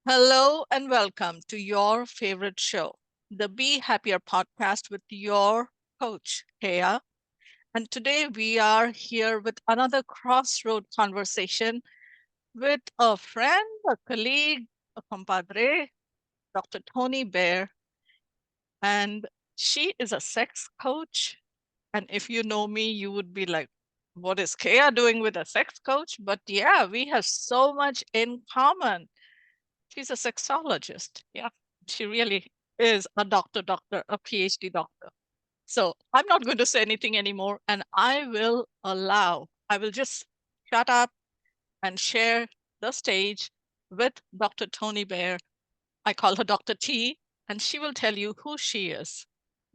Hello and welcome to your favorite show, the Be Happier podcast with your coach, Kea. And today we are here with another crossroad conversation with a friend, a colleague, a compadre, Dr. Toni Bear. And she is a sex coach. And if you know me, you would be like, what is Kea doing with a sex coach? But yeah, we have so much in common. She's a sexologist. Yeah, she really is a doctor, a PhD doctor. So I'm not going to say anything anymore, and I will just shut up and share the stage with Dr. Toni Bear. I call her Dr. T, and she will tell you who she is.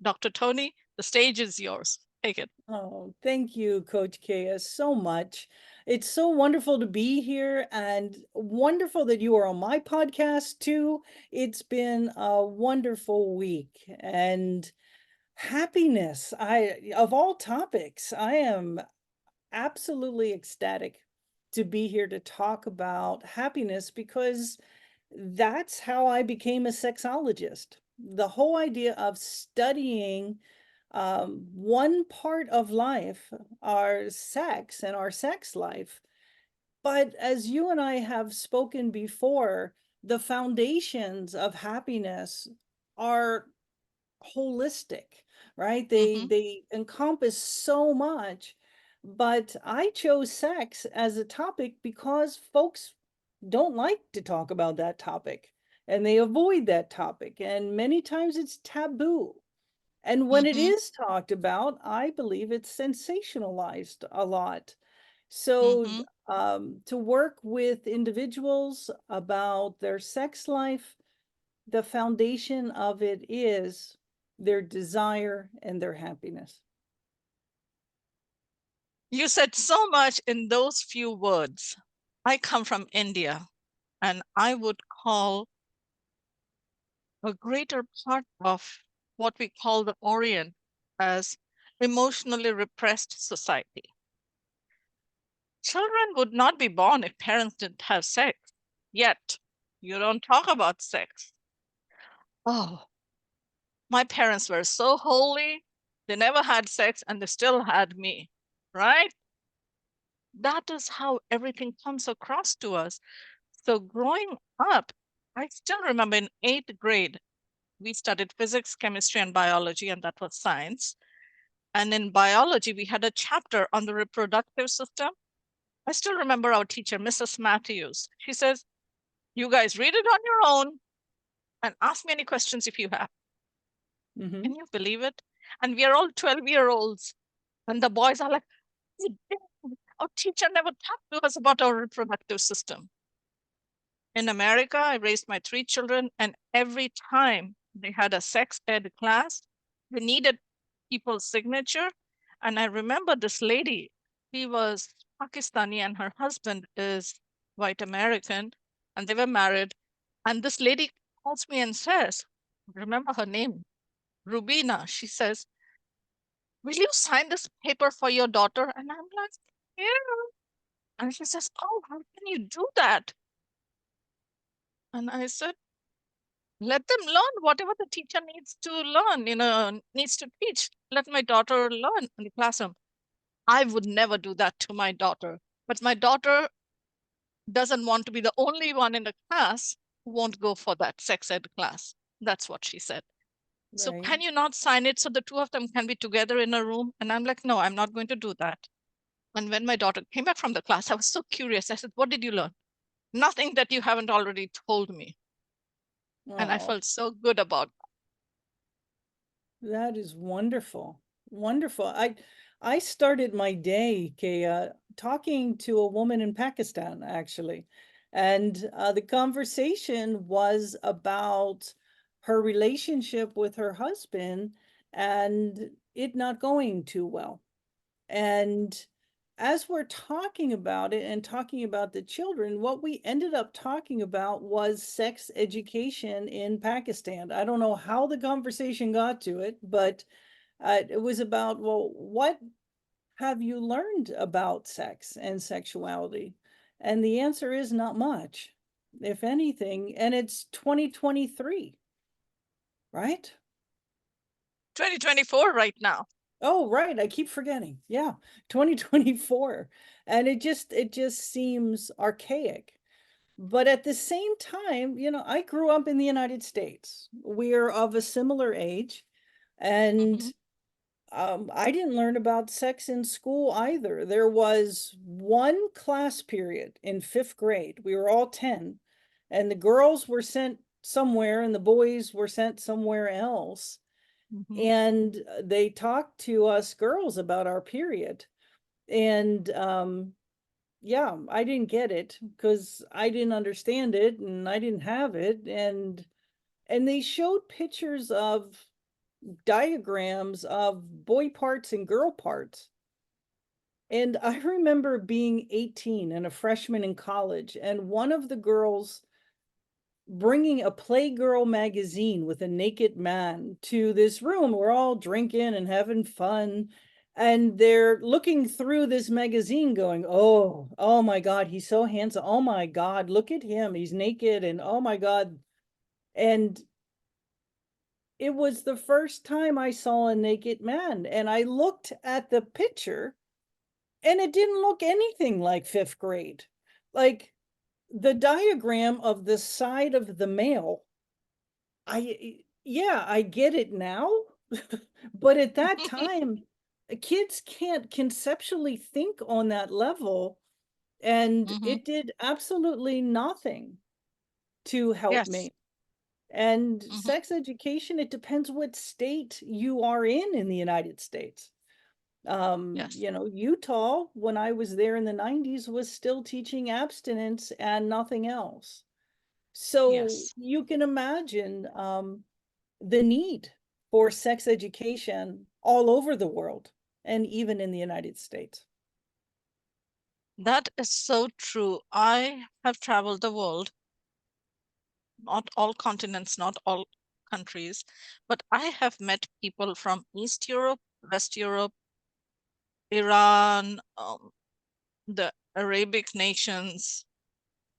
Dr. Toni, the stage is yours. Take it. Oh, thank you, Coach Kea, so much. It's so wonderful to be here and wonderful that you are on my podcast too. It's been a wonderful week and happiness. Of all topics, I am absolutely ecstatic to be here to talk about happiness because that's how I became a sexologist. The whole idea of studying one part of life, our sex and our sex life. But as you and I have spoken before, the foundations of happiness are holistic, right? They Mm-hmm, they encompass so much. But I chose sex as a topic because folks don't like to talk about that topic and they avoid that topic. And many times it's taboo. And when it mm-hmm, is talked about, I believe it's sensationalized a lot. So, mm-hmm. to work with individuals about their sex life, the foundation of it is their desire and their happiness. You said so much in those few words. I come from India, and I would call a greater part of what we call the Orient as emotionally repressed society. Children would not be born if parents didn't have sex. Yet, you don't talk about sex. Oh, my parents were so holy. They never had sex and they still had me, right? That is how everything comes across to us. So, growing up, I still remember in eighth grade, we studied physics, chemistry, and biology, and that was science. And in biology, we had a chapter on the reproductive system. I still remember our teacher, Mrs. Matthews. She says, you guys read it on your own and ask me any questions if you have. Hmm. Can you believe it? And we are all 12-year-olds. And the boys are like, "Oh, damn, our teacher never talked to us about our reproductive system." In America, I raised my three children, and every time they had a sex ed class, they needed people's signature. And I remember this lady, she was Pakistani and her husband is white American, and they were married. And this lady calls me and says, remember her name, Rubina. She says, will you sign this paper for your daughter? And I'm like, yeah. And she says, oh, how can you do that? And I said, let them learn whatever the teacher needs to learn, needs to teach. Let my daughter learn in the classroom. I would never do that to my daughter. But my daughter doesn't want to be the only one in the class who won't go for that sex ed class. That's what she said. So Right. can you not sign it so the two of them can be together in a room? And I'm like, no, I'm not going to do that. And when my daughter came back from the class, I was so curious. I said, what did you learn? Nothing that you haven't already told me. And I Oh, felt so good about that is wonderful. Wonderful. I started my day, Kaya, talking to a woman in Pakistan, actually. And the conversation was about her relationship with her husband and it not going too well. And as we're talking about it and talking about the children, what we ended up talking about was sex education in Pakistan. I don't know how the conversation got to it, but it was about, well, what have you learned about sex and sexuality? And the answer is not much. if anything, and it's 2023, right? 2024 right now. Oh, right, I keep forgetting. Yeah, 2024. And it just seems archaic. But at the same time, I grew up in the United States. We're of a similar age, and Hmm. I didn't learn about sex in school either. There was one class period in fifth grade. We were all 10, and the girls were sent somewhere and the boys were sent somewhere else. Hmm. And they talked to us girls about our period. And yeah, I didn't get it because I didn't understand it and I didn't have it. And they showed pictures of diagrams of boy parts and girl parts. And I remember being 18 and a freshman in college, and one of the girls bringing a Playgirl magazine with a naked man to this room. We're all drinking and having fun. And they're looking through this magazine going, oh my God, he's so handsome. Oh my God, look at him. He's naked. And oh my God. And it was the first time I saw a naked man. And I looked at the picture and it didn't look anything like fifth grade. Like the diagram of the side of the male, yeah, I get it now, but at that time, kids can't conceptually think on that level, and Hmm. it did absolutely nothing to help Yes. me. And Hmm. sex education, it depends what state you are in the United States. Yes. Utah, when I was there in the 90s, was still teaching abstinence and nothing else. So Yes. you can imagine the need for sex education all over the world and even in the United States. That is so true. I have traveled the world, not all continents, not all countries, but I have met people from East Europe, West Europe, Iran, the Arabic nations,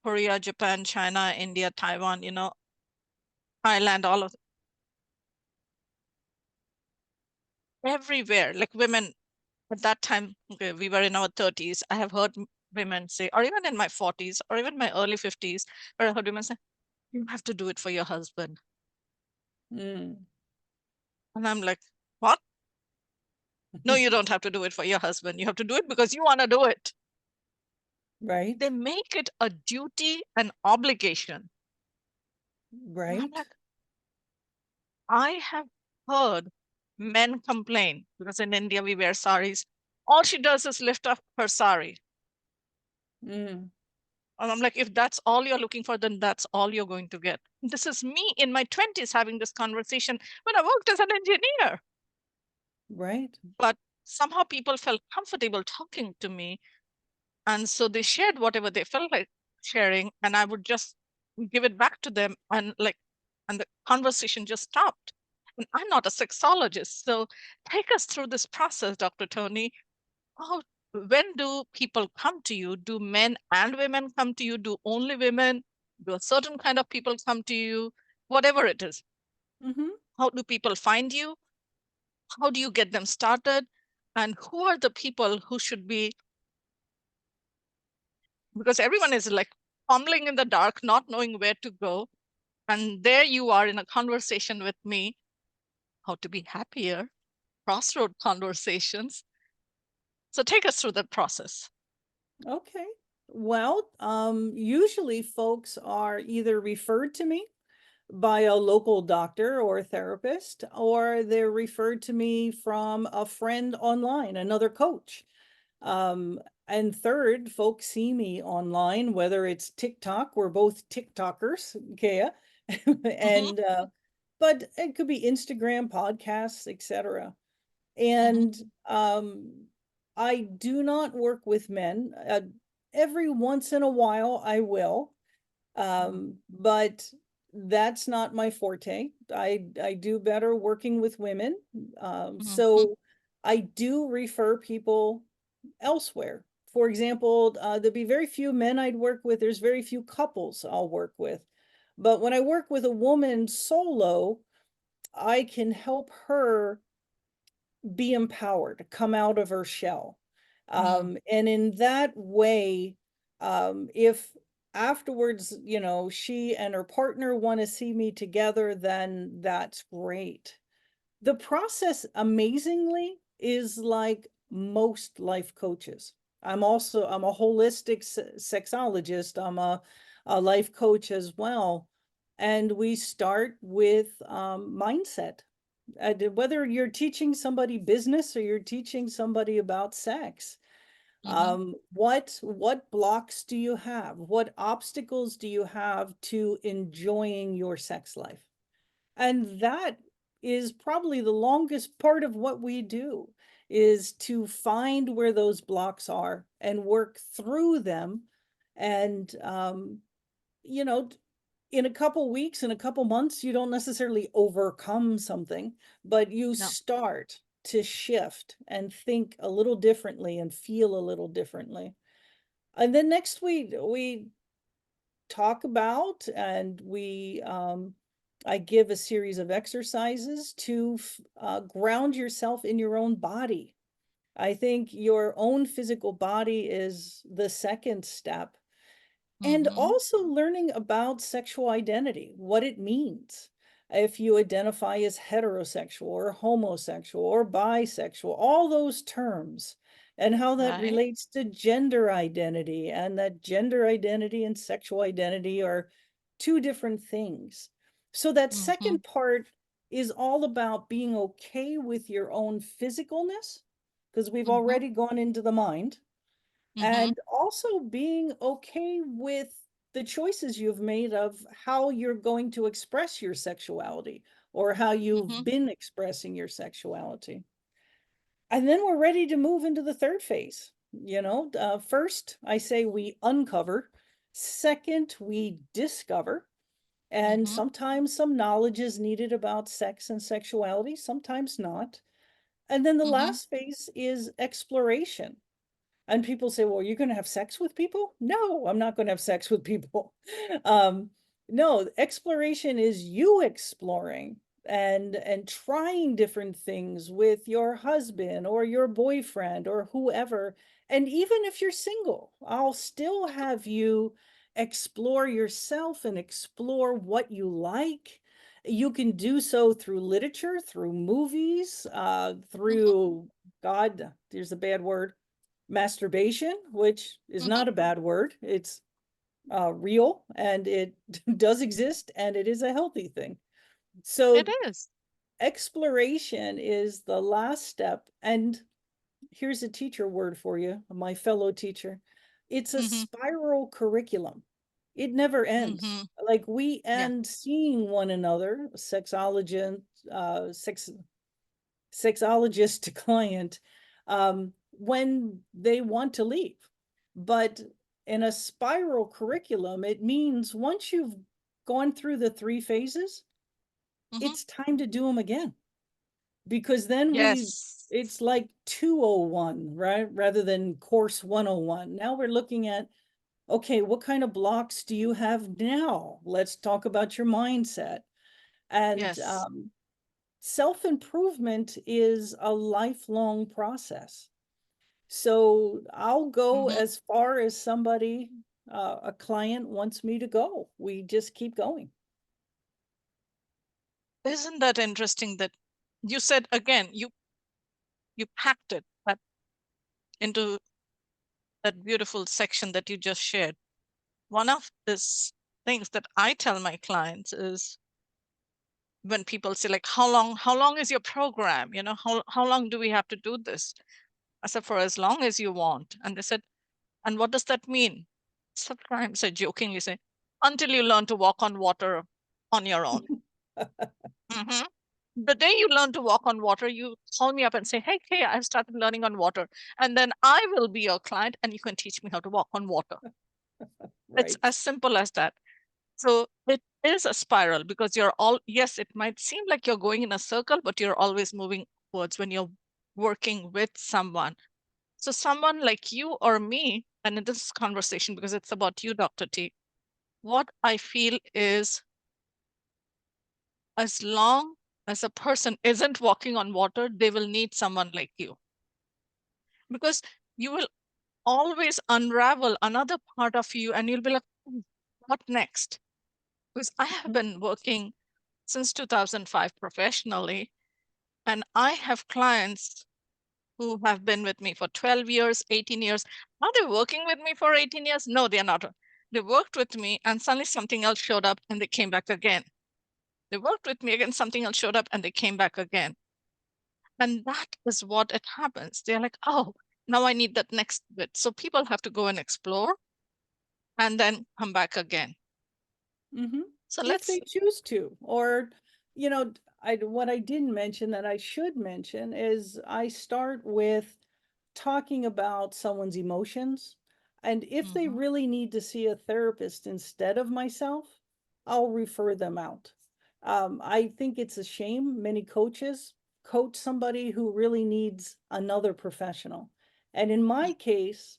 Korea, Japan, China, India, Taiwan, Thailand, all of everywhere. Like women at that time, okay, we were in our 30s. I have heard women say, or even in my 40s, or even my early 50s, where I heard women say, you have to do it for your husband. Mm, And I'm like, what? No, you don't have to do it for your husband. You have to do it because you want to do it. They right, make it a duty and obligation. And I'm right. like, I have heard men complain because in India we wear saris. All she does is lift up her sari. Mm, And I'm like, if that's all you're looking for, then that's all you're going to get. This is me in my 20s having this conversation when I worked as an engineer. right. But somehow people felt comfortable talking to me. And so they shared whatever they felt like sharing. And I would just give it back to them. And the conversation just stopped. And I'm not a sexologist. So take us through this process, Dr. Tony. How, when do people come to you? Do men and women come to you? Do only women? Do a certain kind of people come to you? Whatever it is. Hmm. How do people find you? How do you get them started? And who are the people who should be, because everyone is like fumbling in the dark, not knowing where to go. And there you are in a conversation with me, how to be happier, crossroad conversations. So take us through that process. Okay. Well, usually folks are either referred to me by a local doctor or therapist, or they're referred to me from a friend online, another coach. And third, folks see me online, whether it's TikTok, we're both TikTokers, Kea, Hmm. and but it could be Instagram, podcasts, etc. Hmm. And I do not work with men. Every once in a while, I will, but that's not my forte. I do better working with women. Hmm. So I do refer people elsewhere for example, there'd be very few men I'd work with. There's very few couples I'll work with. But when I work with a woman solo, I can help her be empowered, come out of her shell. And in that way, if afterwards, she and her partner want to see me together, then that's great. The process, amazingly, is like most life coaches. I'm a holistic sexologist. I'm a life coach as well. And we start with mindset. Whether you're teaching somebody business or you're teaching somebody about sex, Mm-hmm. what blocks do you have? What obstacles do you have to enjoying your sex life? And that is probably the longest part of what we do, is to find where those blocks are and work through them. And you know, in a couple weeks, in a couple months, you don't necessarily overcome something, but you No. start to shift and think a little differently and feel a little differently. And then next we talk about, and I give a series of exercises to ground yourself in your own body. I think your own physical body is the second step, and Mm-hmm. also learning about sexual identity, what it means. If you identify as heterosexual or homosexual or bisexual, all those terms, and how that Right. relates to gender identity, and that gender identity and sexual identity are two different things. So that Mm-hmm. second part is all about being okay with your own physicalness, because we've Mm-hmm. already gone into the mind, Mm-hmm. and also being okay with the choices you've made of how you're going to express your sexuality, or how Mm-hmm. you've been expressing your sexuality. And then we're ready to move into the third phase. First, I say we uncover. Second, we discover. And Mm-hmm. sometimes some knowledge is needed about sex and sexuality, sometimes not. And then the Mm-hmm. last phase is exploration. And people say, well, you're going to have sex with people? No, I'm not going to have sex with people. um, no, exploration is you exploring and trying different things with your husband or your boyfriend or whoever. And even if you're single, I'll still have you explore yourself and explore what you like. You can do so through literature, through movies, Mm-hmm. through, God, there's a bad word, masturbation, which is Mm-hmm. not a bad word. It's real, and it does exist, and it is a healthy thing. It So is. exploration is the last step. And here's a teacher word for you, my fellow teacher. It's a Mm-hmm. spiral curriculum. It never ends. Mm-hmm. Like, we Yeah. end seeing one another, sexologist, sexologist to client, when they want to leave. But in a spiral curriculum, it means once you've gone through the three phases, Mm-hmm. it's time to do them again. Because then Yes. it's like 201, right? Rather than course 101. Now we're looking at, okay, what kind of blocks do you have now? Let's talk about your mindset. And Yes. self-improvement is a lifelong process. So I'll go Mm-hmm. as far as somebody, a client wants me to go. We just keep going. Isn't that interesting that you said again, you packed it that into that beautiful section that you just shared. One of these things that I tell my clients is when people say, like, how long is your program? How long do we have to do this? I said, for as long as you want. And they said, and what does that mean? Sometimes I jokingly say, until you learn to walk on water on your own. Hmm. The day you learn to walk on water, you call me up and say, hey, Kay, I've started learning on water. And then I will be your client and you can teach me how to walk on water. It's Right. as simple as that. So it is a spiral because yes, it might seem like you're going in a circle, but you're always moving towards when you're working with someone. So someone like you or me, and in this conversation, because it's about you, Dr. T, what I feel is as long as a person isn't walking on water, they will need someone like you. Because you will always unravel another part of you and you'll be like, what next? Because I have been working since 2005 professionally, and I have clients who have been with me for 12 years, 18 years. Are they working with me for 18 years? No, they're not. They worked with me and suddenly something else showed up and they came back again. They worked with me again, something else showed up and they came back again. And that is what it happens. They're like, oh, now I need that next bit. So people have to go and explore and then come back again. Mm-hmm. So If let's, they choose to, or, what I didn't mention that I should mention is I start with talking about someone's emotions. And if they mm-hmm, really need to see a therapist instead of myself, I'll refer them out. I think it's a shame many coaches coach somebody who really needs another professional. And in my case,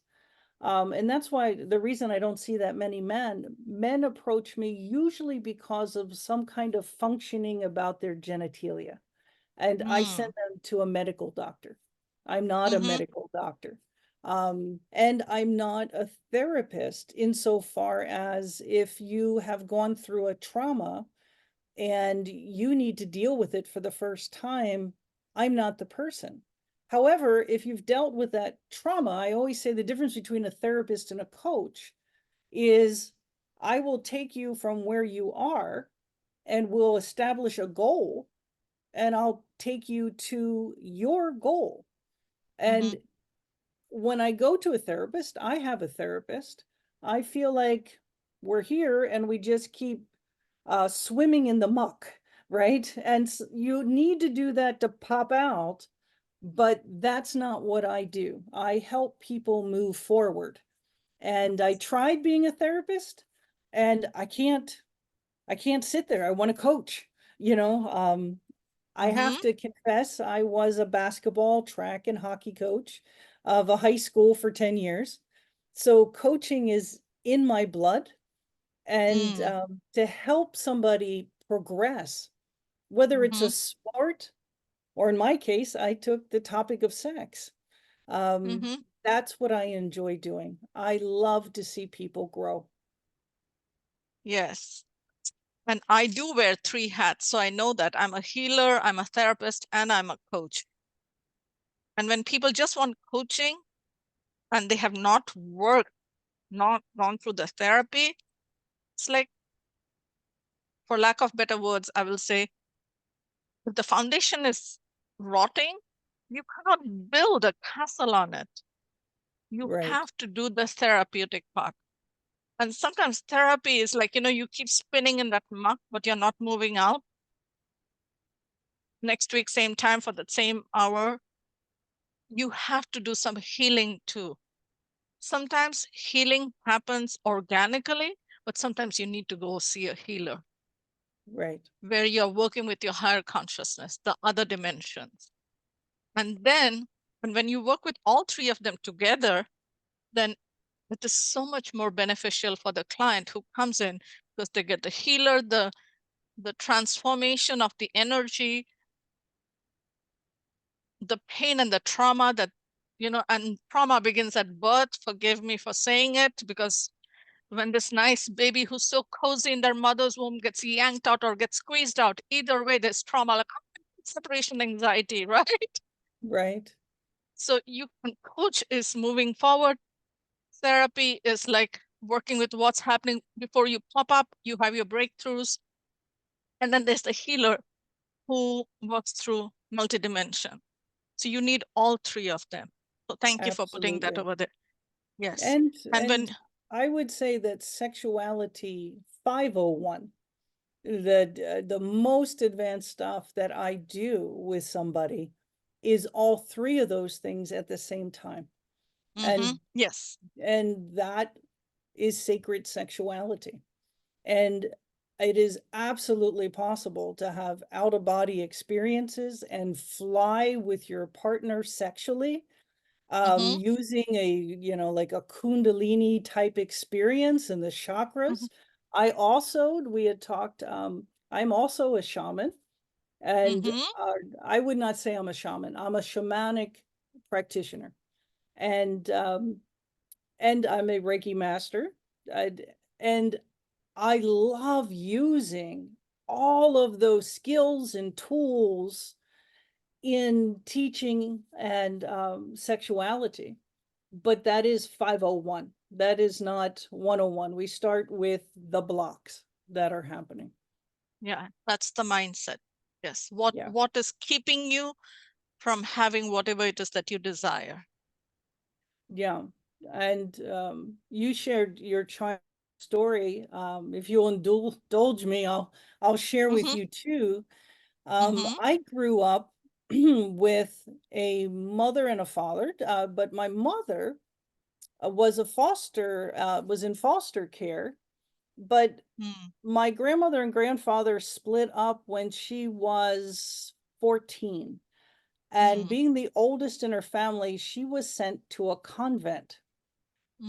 and that's why the reason I don't see that many men approach me usually because of some kind of functioning about their genitalia. And I send mm, them to a medical doctor. I'm not a mm-hmm, medical doctor. And I'm not a therapist insofar as if you have gone through a trauma and you need to deal with it for the first time, I'm not the person. However, if you've dealt with that trauma, I always say the difference between a therapist and a coach is I will take you from where you are and we'll establish a goal and I'll take you to your goal. mm-hmm, And when I go to a therapist, I have a therapist. I feel like we're here and we just keep swimming in the muck, right? And you need to do that to pop out, but that's not what I do. I help people move forward. And I tried being a therapist and I can't sit there. I want to coach, you know. I mm-hmm, have to confess, I was a basketball, track, and hockey coach of a high school for 10 years. So coaching is in my blood. And mm, to help somebody progress, whether it's a mm-hmm, sport or in my case, I took the topic of sex. Um, mm-hmm. that's what I enjoy doing. I love to see people grow. Yes. And I do wear three hats. So I know that I'm a healer, I'm a therapist, and I'm a coach. And when people just want coaching and they have not worked, not gone through the therapy, it's like, for lack of better words, I will say, if the foundation is rotting, you cannot build a castle on it. You Right, have to do the therapeutic part. And sometimes therapy is like, you keep spinning in that muck, but you're not moving out. Next week, same time for the same hour, you have to do some healing too. Sometimes healing happens organically, but sometimes you need to go see a healer right. where you're working with your higher consciousness, the other dimensions. And then when you work with all three of them together, then it is so much more beneficial for the client who comes in because they get the healer, the transformation of the energy, the pain and the trauma that, and trauma begins at birth. Forgive me for saying it, because when this nice baby who's so cozy in their mother's womb gets yanked out or gets squeezed out, either way, there's trauma, like separation anxiety, right? Right. So you can coach is moving forward. Therapy is like working with what's happening before you pop up, you have your breakthroughs. And then there's the healer who works through multidimension. So you need all three of them. So thank you for putting that Absolutely. over there. Yes. And And and when, I would say that sexuality 501, the most advanced stuff that I do with somebody is all three of those things at the same time. And yes. and that is sacred sexuality. And it is absolutely possible to have out of body experiences and fly with your partner sexually. Mm-hmm. using like a Kundalini type experience in the Mm-hmm. chakras. We had talked, I'm also a shaman, and Mm-hmm. I would not say I'm a shaman. I'm a shamanic practitioner, and I'm a Reiki master. I'd- And I love using all of those skills and tools in teaching and sexuality. But that is 501. That is not 101. We start with the blocks that are happening. Yeah, that's the mindset. Yes. Yeah. What is keeping you from having whatever it is that you desire? Yeah. And you shared your child story. If you'll indulge me, I'll share with Mm-hmm. you too. Mm-hmm. I grew up with a mother and a father, but my mother was in foster care, but Mm, my grandmother and grandfather split up when she was 14. And mm, being the oldest in her family, she was sent to a convent.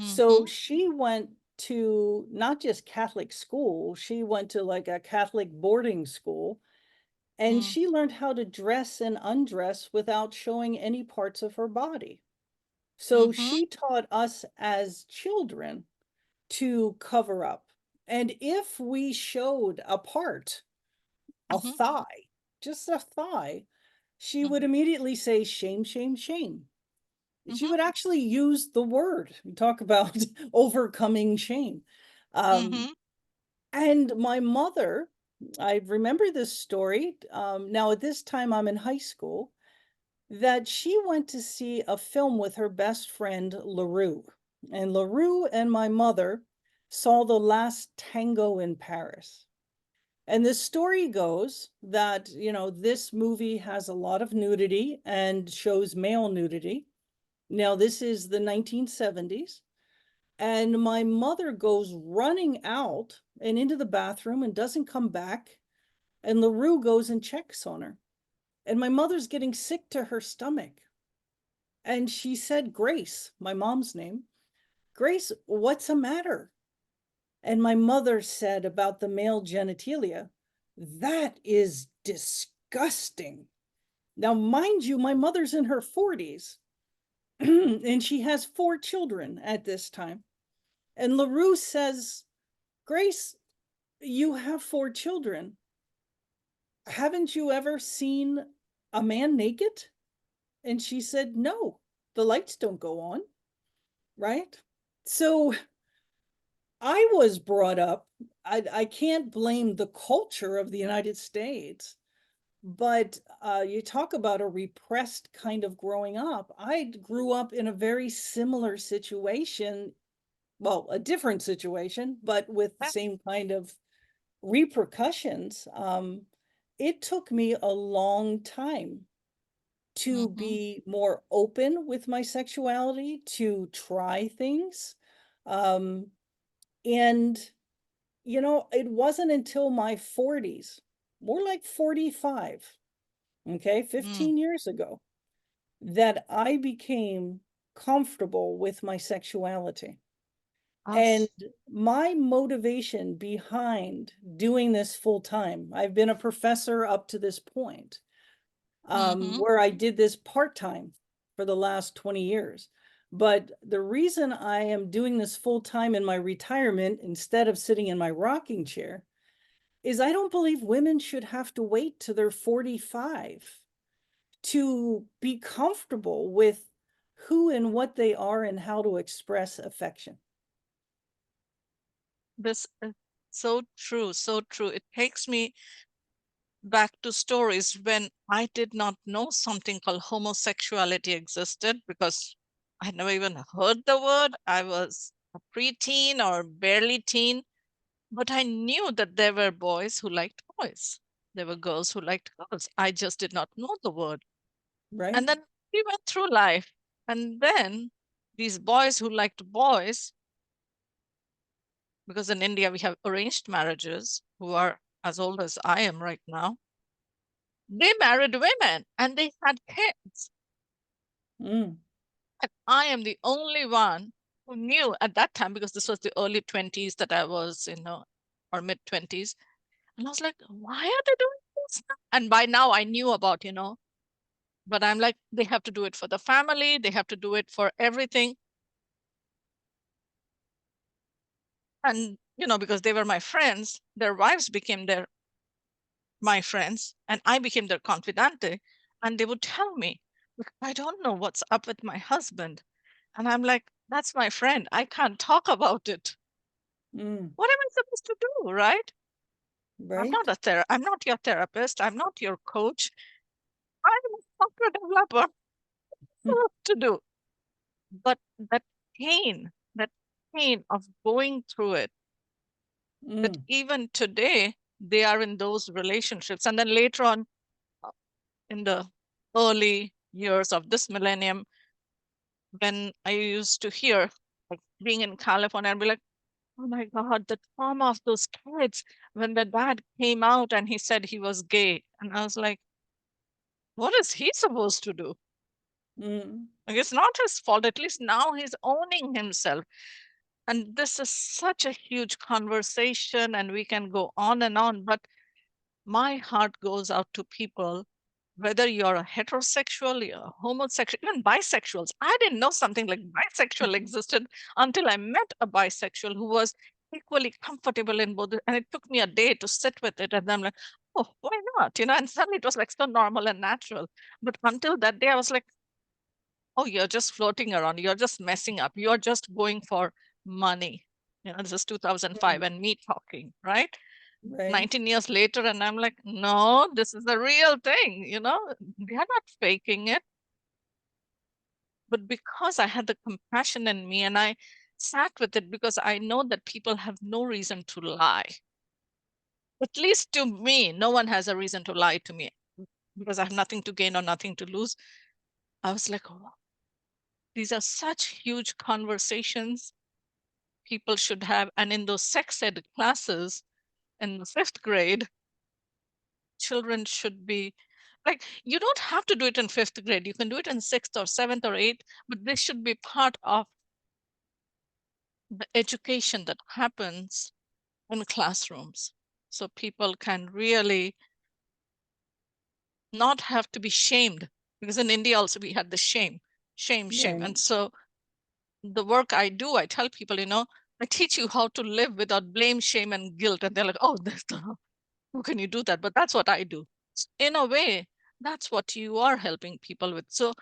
So mm-hmm. she went to not just Catholic school, she went to like a Catholic boarding school, and Mm, she learned how to dress and undress without showing any parts of her body. So mm-hmm. she taught us as children to cover up. And if we showed a part, a Mm-hmm. thigh, just a thigh, she would Mm-hmm. immediately say, shame, shame, shame. She Mm-hmm. would actually use the word, talk about overcoming shame. Um, Mm-hmm. and my mother, I remember this story. Now, at this time, I'm in high school, that she went to see a film with her best friend, LaRue. And LaRue and my mother saw The Last Tango in Paris. And the story goes that, this movie has a lot of nudity and shows male nudity. Now, this is the 1970s. And my mother goes running out and into the bathroom and doesn't come back. And LaRue goes and checks on her. And my mother's getting sick to her stomach. And she said, Grace, my mom's name, Grace, what's the matter? And my mother said about the male genitalia, that is disgusting. Now, mind you, my mother's in her 40s and she has 4 children at this time. And LaRue says, Grace, you have 4 children. Haven't you ever seen a man naked? And she said, no, the lights don't go on, right? So I was brought up, I can't blame the culture of the United States, but you talk about a repressed kind of growing up. I grew up in a very similar situation, well, a different situation, but with the Yeah. same kind of repercussions. It took me a long time to Mm-hmm. be more open with my sexuality, to try things. Um, and it wasn't until my 40s, more like 45, okay, Mm. 15 years ago, that I became comfortable with my sexuality. And Us. my motivation behind doing this full time, I've been a professor up to this point, Mm-hmm. where I did this part time for the last 20 years. But the reason I am doing this full time in my retirement instead of sitting in my rocking chair is I don't believe women should have to wait till they're 45 to be comfortable with who and what they are and how to express affection. This is so true, so true. It takes me back to stories when I did not know something called homosexuality existed because I never even heard the word. I was a preteen or barely teen, but I knew that there were boys who liked boys. There were girls who liked girls. I just did not know the word. Right? And then we went through life. And then these boys who liked boys, because in India we have arranged marriages who are as old as I am right now, they married women and they had kids. Mm. And I am the only one who knew at that time, because this was the early 20s that I was, or mid 20s. And I was like, why are they doing this? And by now I knew about, but I'm like, they have to do it for the family, they have to do it for everything. And, because they were my friends, their wives became my friends, and I became their confidante. And they would tell me, "Look, I don't know what's up with my husband." And I'm like, that's my friend. I can't talk about it. Mm, What am I supposed to do, right? right? I'm not your therapist. I'm not your coach. I'm a software developer. Mm, What to do? But that pain of going through it, that mm, even today they are in those relationships. And then later on, uh, in the early years of this millennium, when I used to hear, like being in California, I'd be like, oh my God, the trauma of those kids when the dad came out and he said he was gay. And I was like, what is he supposed to do? mm, Like, it's not his fault. At least now he's owning himself. And this is such a huge conversation, and we can go on and on. But my heart goes out to people, whether you're a heterosexual, you're a homosexual, even bisexuals. I didn't know something like bisexual existed until I met a bisexual who was equally comfortable in both. And it took me a day to sit with it. And then I'm like, oh, why not? And suddenly it was like so normal and natural. But until that day, I was like, oh, you're just floating around. You're just messing up. You're just going for money. This is 2005 mm, and me talking, right? right? 19 years later, and I'm like, no, this is the real thing. They are not faking it. But because I had the compassion in me and I sat with it, because I know that people have no reason to lie. At least to me, no one has a reason to lie to me, because I have nothing to gain or nothing to lose. I was like, oh, these are such huge conversations people should have. And in those sex ed classes in the fifth grade, children should be like, you don't have to do it in fifth grade. You can do it in sixth or seventh or eighth, but this should be part of the education that happens in classrooms. So people can really not have to be shamed, because in India also we had the shame. Right. And so the work I do, I tell people, I teach you how to live without blame, shame, and guilt. And they're like, oh, how can you do that? But that's what I do. In a way, that's what you are helping people with. So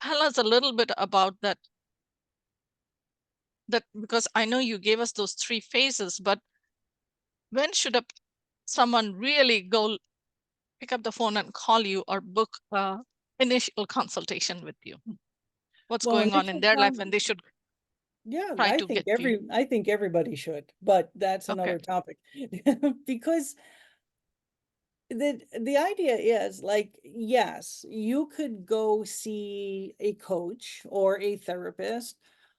tell us a little bit about that, because I know you gave us those 3 phases, but when should someone really go pick up the phone and call you or book initial consultation with you? What's Well, going on in initial their life when con they should yeah, try to get to you? I think everybody should, but that's Okay. another topic. Because the idea is like, yes, you could go see a coach or a therapist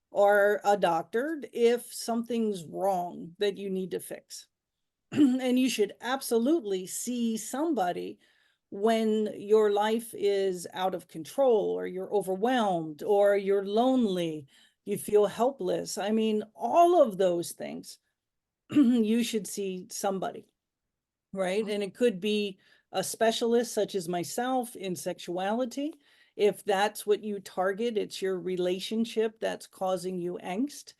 or a doctor if something's wrong that you need to fix. And you should absolutely see somebody when your life is out of control or you're overwhelmed or you're lonely, you feel helpless. I mean, all of those things, you should see somebody, right? Mhm, And it could be a specialist such as myself in sexuality. If that's what you target, it's your relationship that's causing you angst,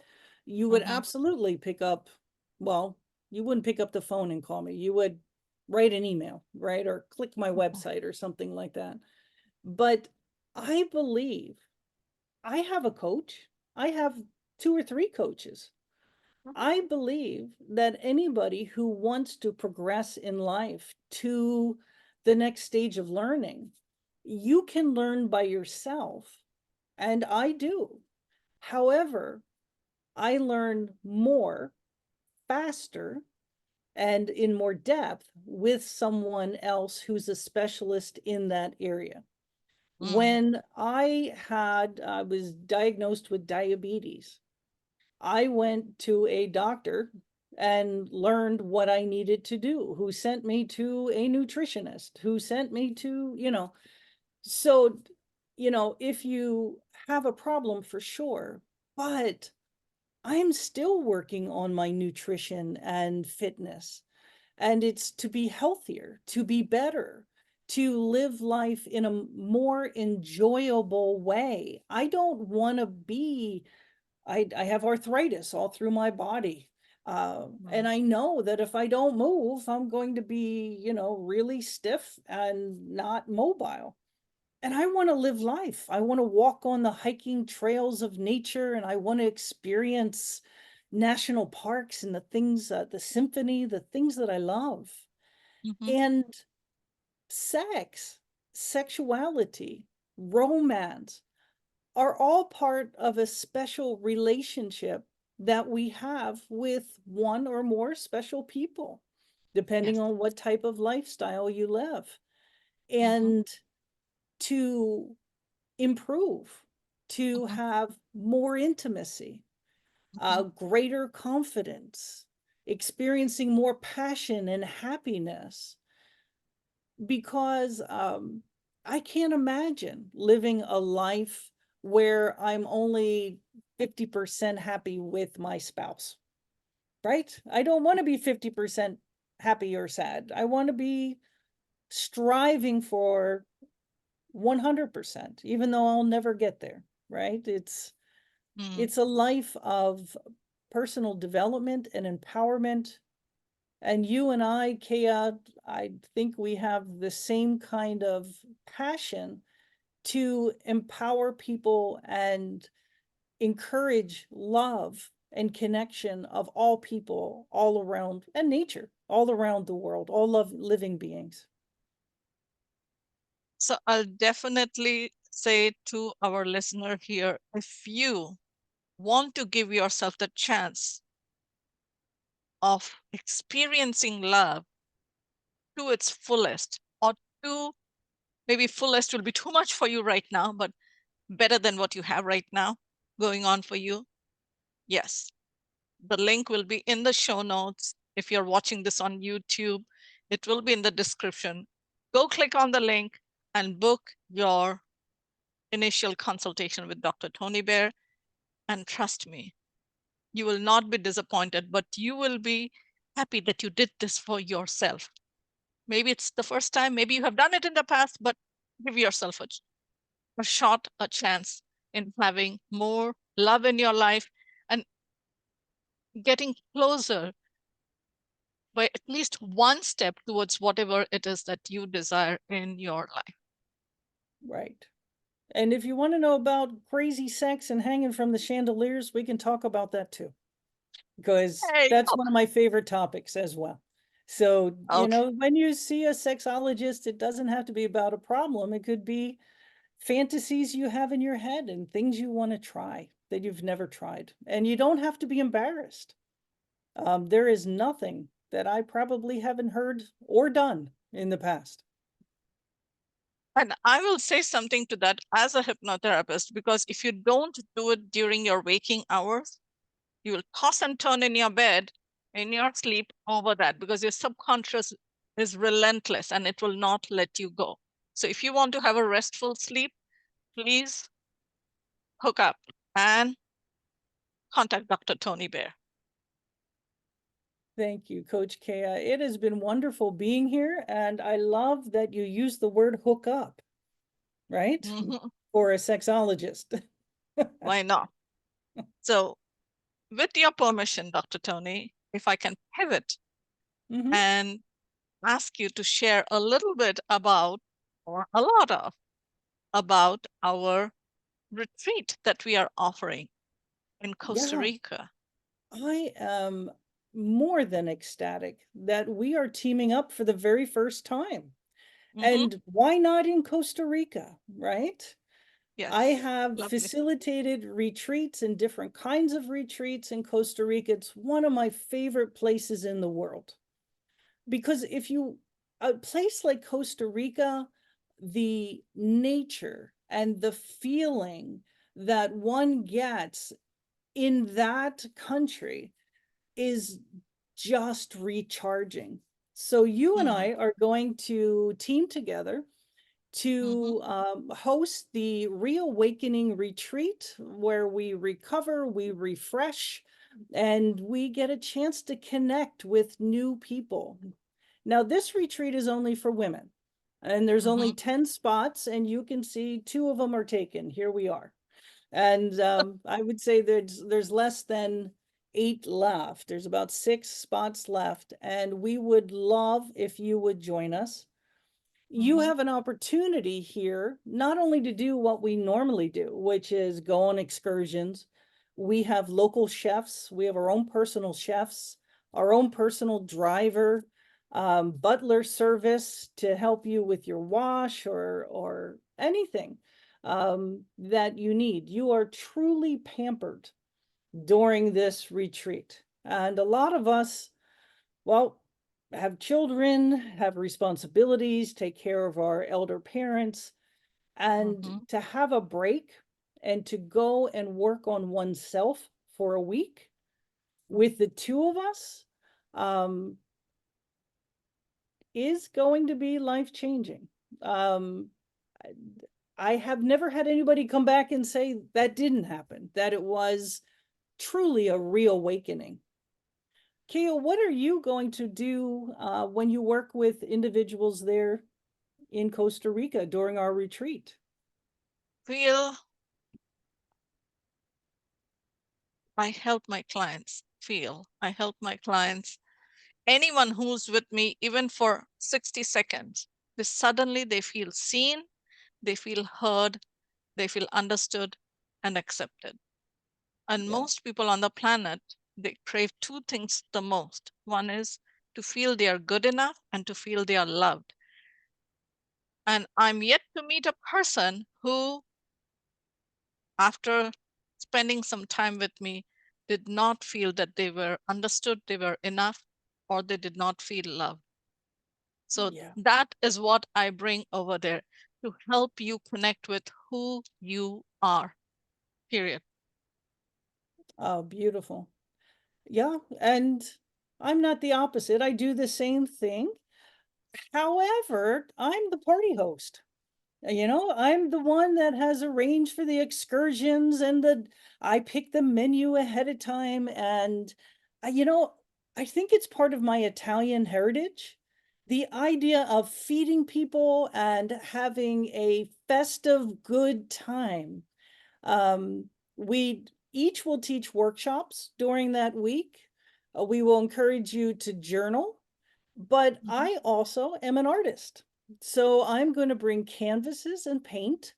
you would mhm, absolutely pick up, well, you wouldn't pick up the phone and call me. You would write an email, right? Or click my mhm, website or something like that. But I believe I have a coach. I have 2 or 3 coaches. mhm, I believe that anybody who wants to progress in life to the next stage of learning, you can learn by yourself. And I do. However, I learn more, faster, and in more depth with someone else who's a specialist in that area. mhm, When I was diagnosed with diabetes, I went to a doctor and learned what I needed to do, who sent me to a nutritionist, who sent me to, so if you have a problem for sure, but I'm still working on my nutrition and fitness. And it's to be healthier, to be better, to live life in a more enjoyable way. I don't want to be, I have arthritis all through my body. And Mm, I know that if I don't move, I'm going to be, really stiff and not mobile. And I want to live life. I want to walk on the hiking trails of nature, and I want to experience national parks and the things, the symphony, the things that I love. mhm, And sex, sexuality, romance are all part of a special relationship that we have with one or more special people, depending yes. on what type of lifestyle you live. Mhm, And to improve, to mhm, have more intimacy, mhm. greater confidence, experiencing more passion and happiness. Because I can't imagine living a life where I'm only 50% happy with my spouse, right? I don't want to be 50% happy or sad. I want to be striving for 100%, even though I'll never get there, right? Mm. It's a life of personal development and empowerment. And you and I, Kea, I think we have the same kind of passion to empower people and encourage love and connection of all people all around, and nature all around the world, all living beings. So I'll definitely say to our listener here, if you want to give yourself the chance of experiencing love to its fullest, or to maybe fullest will be too much for you right now, but better than what you have right now going on for you, yes, the link will be in the show notes. If you're watching this on YouTube, it will be in the description. Go click on the link and book your initial consultation with Dr. Toni Bear. And trust me, you will not be disappointed, but you will be happy that you did this for yourself. Maybe it's the first time, maybe you have done it in the past, but give yourself a shot, a chance in having more love in your life and getting closer by at least one step towards whatever it is that you desire in your life. Right. And if you want to know about crazy sex and hanging from the chandeliers, we can talk about that too, because Hey, that's oh, one of my favorite topics as well. So, okay. when you see a sexologist, it doesn't have to be about a problem. It could be fantasies you have in your head and things you want to try that you've never tried. And you don't have to be embarrassed. There is nothing that I probably haven't heard or done in the past. And I will say something to that as a hypnotherapist, because if you don't do it during your waking hours, you will toss and turn in your bed in your sleep over that, because your subconscious is relentless and it will not let you go. So if you want to have a restful sleep, please hook up and contact Dr. Toni Bear. Thank you, Coach Kea. It has been wonderful being here, and I love that you use the word hook up, right? Mhm. For a sexologist. Why not? So with your permission, Dr. Toni, if I can pivot Hmm. and ask you to share a little bit about, or a lot of, about our retreat that we are offering in Costa Yeah, Rica. I am more than ecstatic that we are teaming up for the very first time. Hmm. And why not in Costa Rica, right? I Yes, have lovely. facilitated retreats and different kinds of retreats in Costa Rica. It's one of my favorite places in the world. Because if you, a place like Costa Rica, the nature and the feeling that one gets in that country is just recharging. So you and Mm, I are going to team together to host the ReAwakening Retreat, where we recover, we refresh, and we get a chance to connect with new people. Now, this retreat is only for women, and there's only 10 spots, and you can see 2 of them are taken. Here we are. And I would say there's less than 8 left. There's about 6 spots left, and we would love if you would join us. You have an opportunity here not only to do what we normally do, which is go on excursions. We have local chefs, we have our own personal chefs, our own personal driver, butler service to help you with your wash or anything that you need. You are truly pampered during this retreat. And a lot of us, well, have children, have responsibilities, take care of our elder parents, and to have a break and to go and work on oneself for a week with the 2 of us is going to be life-changing. I have never had anybody come back and say that didn't happen, that it was truly a reawakening. Keo, what are you going to do when you work with individuals there in Costa Rica during our retreat? I help my clients feel. I help my clients, anyone who's with me, even for 60 seconds, suddenly they feel seen, they feel heard, they feel understood and accepted. And most people on the planet, they crave 2 things the most. One is to feel they are good enough and to feel they are loved. And I'm yet to meet a person who, after spending some time with me, did not feel that they were understood, they were enough, or they did not feel loved. So that is what I bring over there, to help you connect with who you are, period. Oh, beautiful. Yeah, and I'm not the opposite. I do the same thing. However, I'm the party host. You know, I'm the one that has arranged for the excursions and I pick the menu ahead of time. And, you know, I think it's part of my Italian heritage. The idea of feeding people and having a festive good time. We each will teach workshops during that week. We will encourage you to journal, but I also am an artist. So I'm going to bring canvases and paint,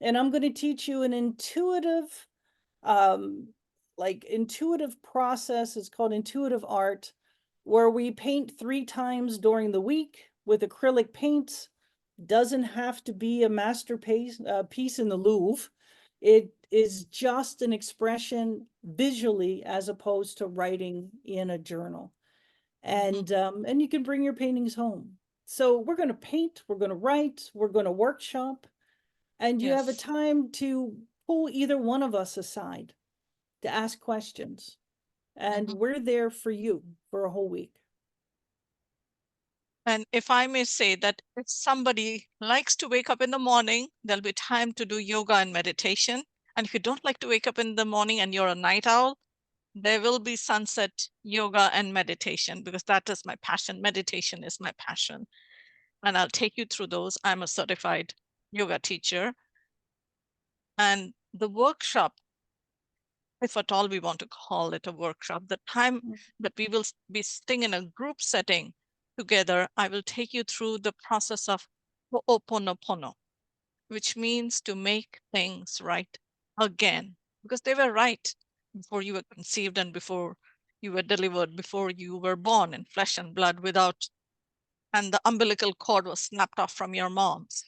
and I'm going to teach you an intuitive, intuitive process. It's called intuitive art, where we paint 3 times during the week with acrylic paints. Doesn't have to be a masterpiece piece in the Louvre. It is just an expression visually as opposed to writing in a journal. And you can bring your paintings home. So we're going to paint, we're going to write, we're going to workshop, and you have a time to pull either one of us aside to ask questions. And we're there for you for a whole week. And if I may say that if somebody likes to wake up in the morning, there'll be time to do yoga and meditation. And if you don't like to wake up in the morning and you're a night owl, there will be sunset yoga and meditation, because that is my passion. Meditation is my passion. And I'll take you through those. I'm a certified yoga teacher. And the workshop, if at all we want to call it a workshop, the time that we will be sitting in a group setting together, I will take you through the process of Ho'oponopono, which means to make things right again, because they were right before you were conceived and before you were delivered, before you were born in flesh and blood and the umbilical cord was snapped off from your mom's.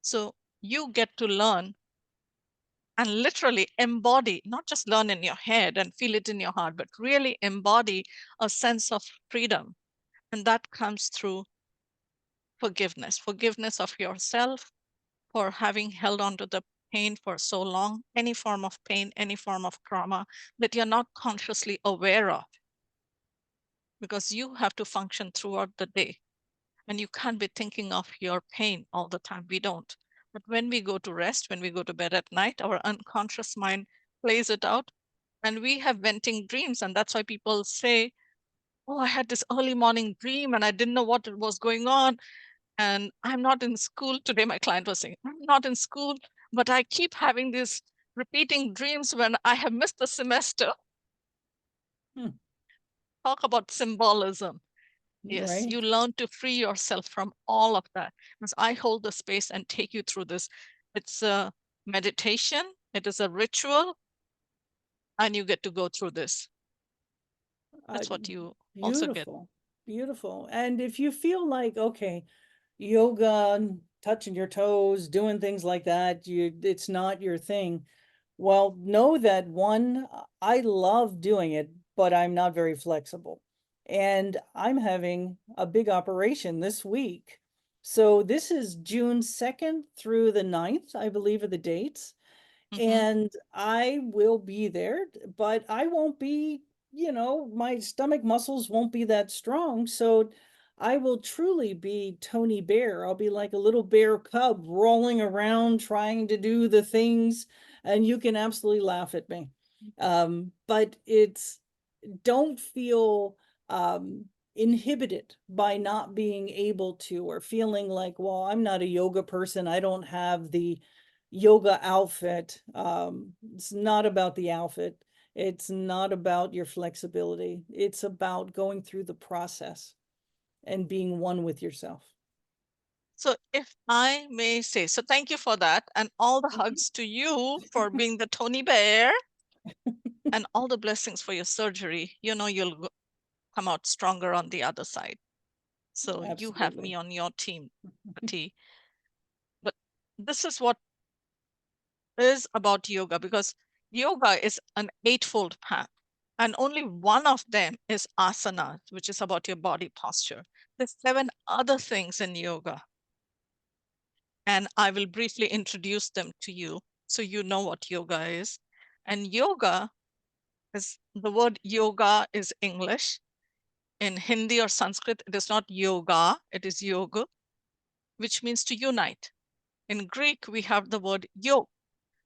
So you get to learn and literally embody, not just learn in your head and feel it in your heart, but really embody a sense of freedom. And that comes through forgiveness of yourself for having held on to the pain for so long, any form of pain, any form of trauma that you're not consciously aware of, because you have to function throughout the day. And you can't be thinking of your pain all the time. We don't. But when we go to rest, when we go to bed at night, our unconscious mind plays it out, and we have venting dreams. And that's why people say, oh, I had this early morning dream and I didn't know what was going on. And I'm not in school today. My client was saying, I'm not in school, but I keep having these repeating dreams when I have missed the semester. Talk about symbolism. Yes, Right. you learn to free yourself from all of that. Because I hold the space and take you through this. It's a meditation, it is a ritual, and you get to go through this. Uh, That's what you also get. Beautiful, beautiful. And if you feel like, okay, yoga, touching your toes, doing things like that, it's not your thing. Well, know that one, I love doing it, but I'm not very flexible. And I'm having a big operation this week. So this is June 2nd through the 9th, I believe are the dates. Mm-hmm. And I will be there, but I won't be, my stomach muscles won't be that strong. So I will truly be Toni Bear. I'll be like a little bear cub rolling around trying to do the things, and you can absolutely laugh at me. But it's don't feel inhibited by not being able to, or feeling like, well, I'm not a yoga person. I don't have the yoga outfit. It's not about the outfit. It's not about your flexibility. It's about going through the process and being one with yourself. So if I may say, so thank you for that. And all the Mhm. hugs to you for being the Toni Bear, and all the blessings for your surgery. You'll come out stronger on the other side. So you have me Absolutely. on your team, T. But this is what is about yoga, because yoga is an eightfold path. And only one of them is asana, which is about your body posture. There's 7 other things in yoga, and I will briefly introduce them to you so you know what yoga is. And yoga is, the word yoga is English. In Hindi or Sanskrit, it is not yoga, it is yoga, which means to unite. In Greek, we have the word yoke,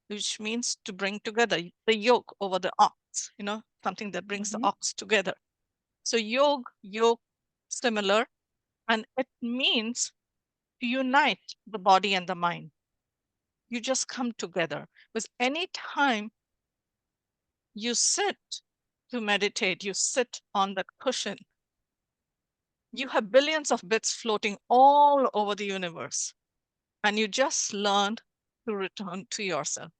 which means to bring together, the yoke over the ox, something that brings the Mhm. ox together. So yoke, similar, and it means to unite the body and the mind. You just come together. Because any time you sit to meditate, you sit on that cushion, you have billions of bits floating all over the universe. And you just learned to return to yourself,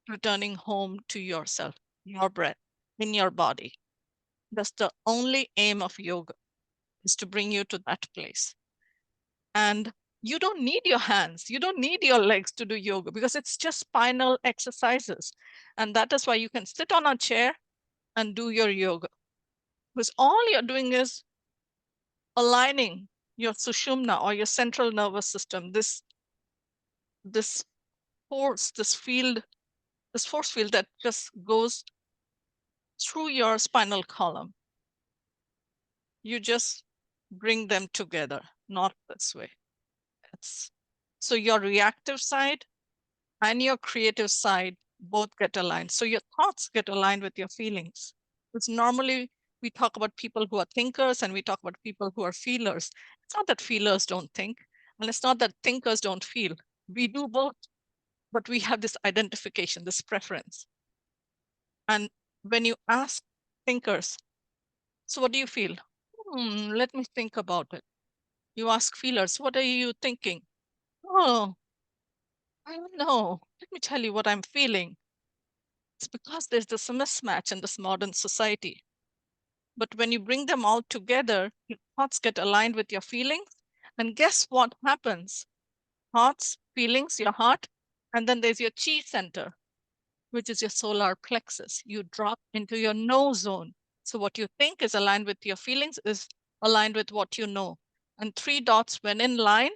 returning home to yourself, your breath in your body. That's the only aim of yoga, is to bring you to that place. And you don't need your hands, you don't need your legs to do yoga, because it's just spinal exercises. And that is why you can sit on a chair and do your yoga, because all you're doing is aligning your sushumna, or your central nervous system, this force, this force field that just goes through your spinal column. You just bring them together, not this way. It's, so your reactive side and your creative side both get aligned. So your thoughts get aligned with your feelings. Because normally we talk about people who are thinkers and we talk about people who are feelers. It's not that feelers don't think, and it's not that thinkers don't feel. We do both, but we have this identification, this preference. And when you ask thinkers, so what do you feel? Let me think about it. You ask feelers, what are you thinking? Oh, I don't know. Let me tell you what I'm feeling. It's because there's this mismatch in this modern society. But when you bring them all together, your thoughts get aligned with your feelings. And guess what happens? Thoughts, feelings, your heart, and then there's your chi center, which is your solar plexus. You drop into your know zone. So what you think is aligned with your feelings is aligned with what you know. And 3 dots, when in line,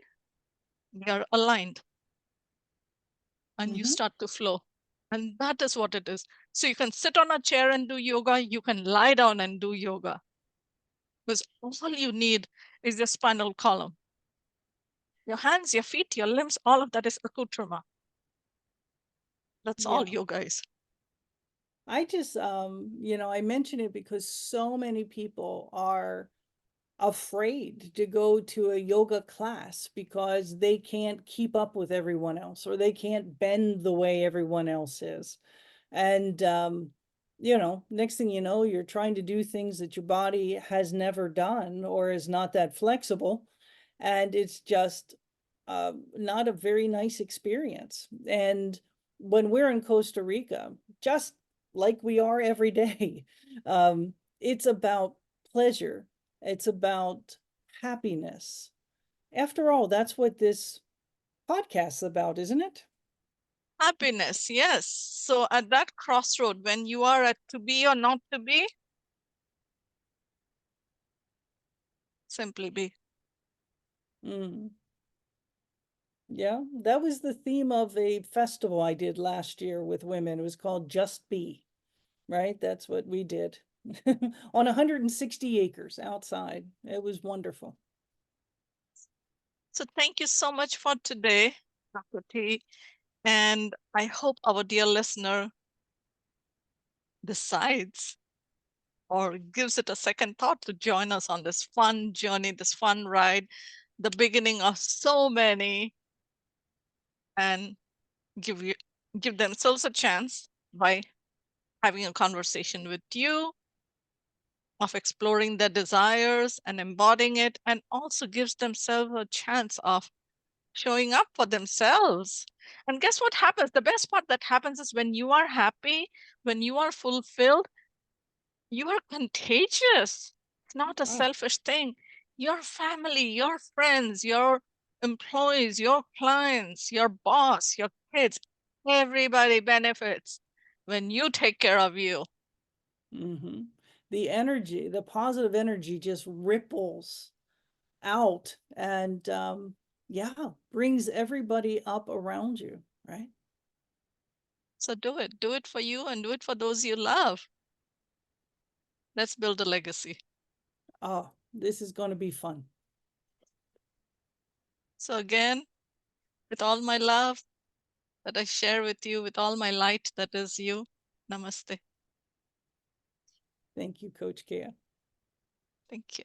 they are aligned, and you Mhm. start to flow. And that is what it is. So you can sit on a chair and do yoga. You can lie down and do yoga, because all you need is your spinal column. Your hands, your feet, your limbs, all of that is accoutrement. That's Yeah. all yoga is. I just, I mention it because so many people are afraid to go to a yoga class because they can't keep up with everyone else or they can't bend the way everyone else is. And, next thing you know, you're trying to do things that your body has never done or is not that flexible. And it's just not a very nice experience. And when we're in Costa Rica, just like we are every day, it's about pleasure, it's about happiness. After all, that's what this podcast is about, isn't it? Happiness, yes. So at that crossroad, when you are at to be or not to be, simply be. Mm. Yeah, that was the theme of a festival I did last year with women. It was called Just Be, right? That's what we did on 160 acres outside. It was wonderful. So thank you so much for today, Dr. T. And I hope our dear listener decides or gives it a second thought to join us on this fun journey, this fun ride, the beginning of so many, and give themselves a chance by having a conversation with you, of exploring their desires and embodying it, and also gives themselves a chance of showing up for themselves. And guess what happens? The best part that happens is when you are happy, when you are fulfilled, you are contagious. It's not a Ah, selfish thing. Your family, your friends, your employees, your clients, your boss, your kids, everybody benefits when you take care of you. mm-hmm. The energy, the positive energy just ripples out and yeah, brings everybody up around you, right? So do it. Do it for you and do it for those you love. Let's build a legacy. Oh, this is going to be fun. So again, with all my love that I share with you, with all my light that is you, namaste. Thank you, Coach Kia. Thank you.